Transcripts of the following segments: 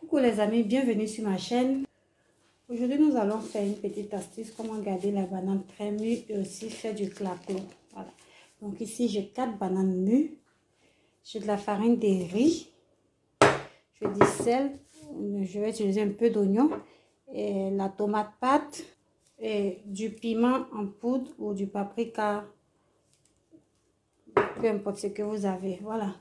Coucou les amis, bienvenue sur ma chaîne. Aujourd'hui nous allons faire une petite astuce comment garder la banane très mûre et aussi faire du clacot. Voilà. Donc ici j'ai 4 bananes mûres, j'ai de la farine de riz, j'ai du sel, je vais utiliser un peu d'oignon et la tomate pâte et du piment en poudre ou du paprika, peu importe ce que vous avez. Voilà.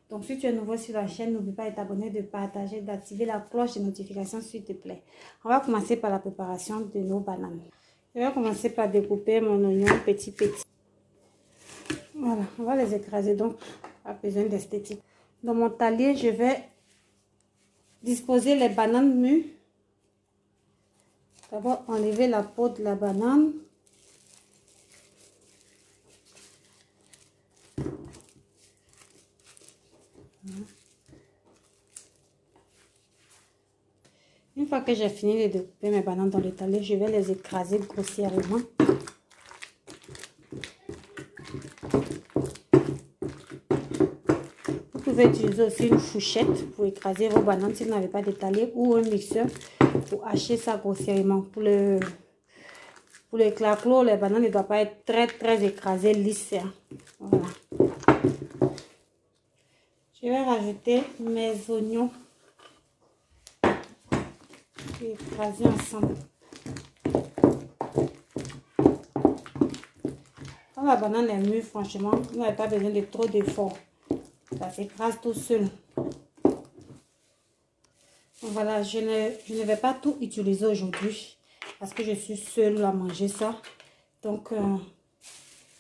Donc, si tu es nouveau sur la chaîne, n'oublie pas de t'abonner, de partager, d'activer la cloche de notification, s'il te plaît. On va commencer par la préparation de nos bananes. Je vais commencer par découper mon oignon petit. Voilà, on va les écraser, donc pas besoin d'esthétique. Dans mon talier, je vais disposer les bananes mûres. D'abord, enlever la peau de la banane. Une fois que j'ai fini de découper mes bananes dans le talier, je vais les écraser grossièrement. Vous pouvez utiliser aussi une fourchette pour écraser vos bananes si vous n'avez pas de talier ou un mixeur pour hacher ça grossièrement. Pour le claclos, les bananes ne doivent pas être très écrasées lisses. Voilà. Je vais rajouter mes oignons et écraser ensemble. Quand la banane est mûre, franchement, vous n'avez pas besoin de trop d'efforts. Ça s'écrase tout seul. Voilà, je ne vais pas tout utiliser aujourd'hui parce que je suis seule à manger ça. Donc,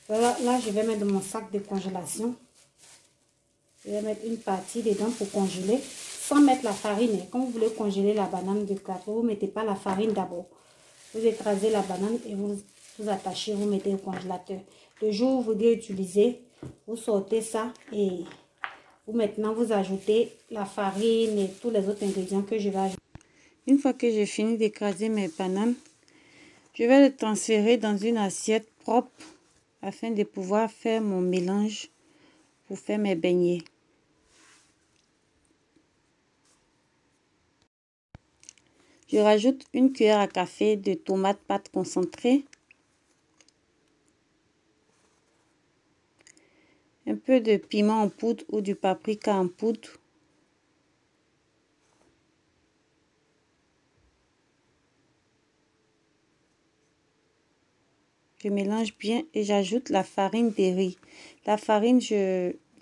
voilà, là, je vais mettre dans mon sac de congélation. Je vais mettre une partie dedans pour congeler sans mettre la farine. Quand vous voulez congeler la banane de clacot, vous ne mettez pas la farine d'abord. Vous écrasez la banane et vous attachez, vous mettez au congélateur. Le jour où vous voulez utiliser, vous sortez ça et maintenant vous ajoutez la farine et tous les autres ingrédients que je vais ajouter. Une fois que j'ai fini d'écraser mes bananes, je vais les transférer dans une assiette propre afin de pouvoir faire mon mélange pour faire mes beignets. Je rajoute une cuillère à café de tomate pâte concentrée, un peu de piment en poudre ou du paprika en poudre, je mélange bien et j'ajoute la farine de riz. La farine,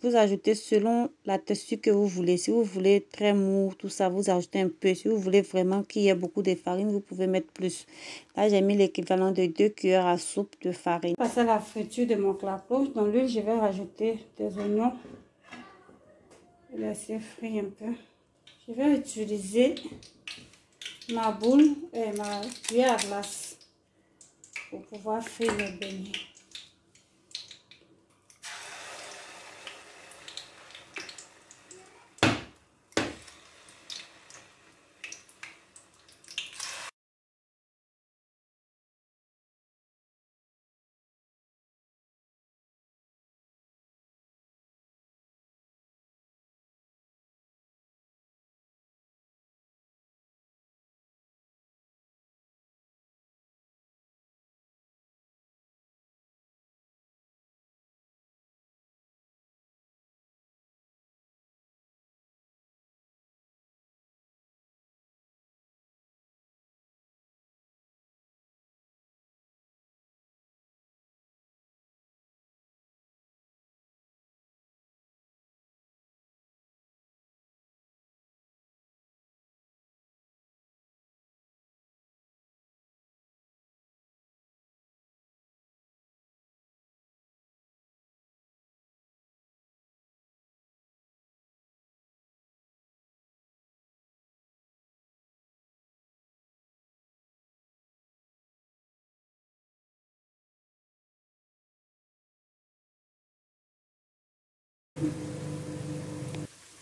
vous ajoutez selon la texture que vous voulez. Si vous voulez très mou, tout ça, vous ajoutez un peu. Si vous voulez vraiment qu'il y ait beaucoup de farine, vous pouvez mettre plus. Là, j'ai mis l'équivalent de 2 cuillères à soupe de farine. Passer à la friture de mon clacot. Dans l'huile, je vais rajouter des oignons. Je vais laisser frire un peu. Je vais utiliser ma boule et ma cuillère à glace pour pouvoir faire les beignets.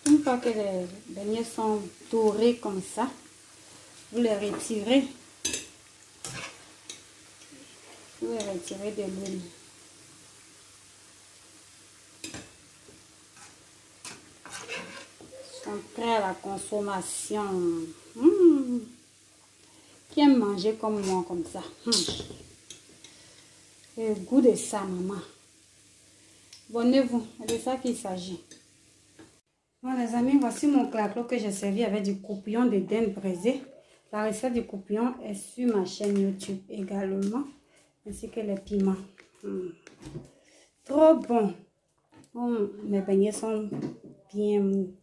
Une fois que les beignets sont dorés comme ça, vous les retirez. Vous les retirez de l'huile. Ils sont à la consommation. Qui aime manger comme moi, comme ça. Le goût de ça, maman. Abonnez-vous, c'est de ça qu'il s'agit. Bon, les amis, voici mon claclo que j'ai servi avec du coupillon de dinde braisé. La recette du coupillon est sur ma chaîne YouTube également, ainsi que les piments. Trop bon. Mes beignets sont bien mous.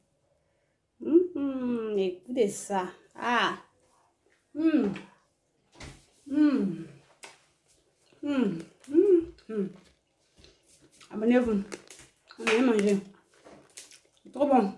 Écoutez ça. Abonnez-vous. On va manger. Trop bon.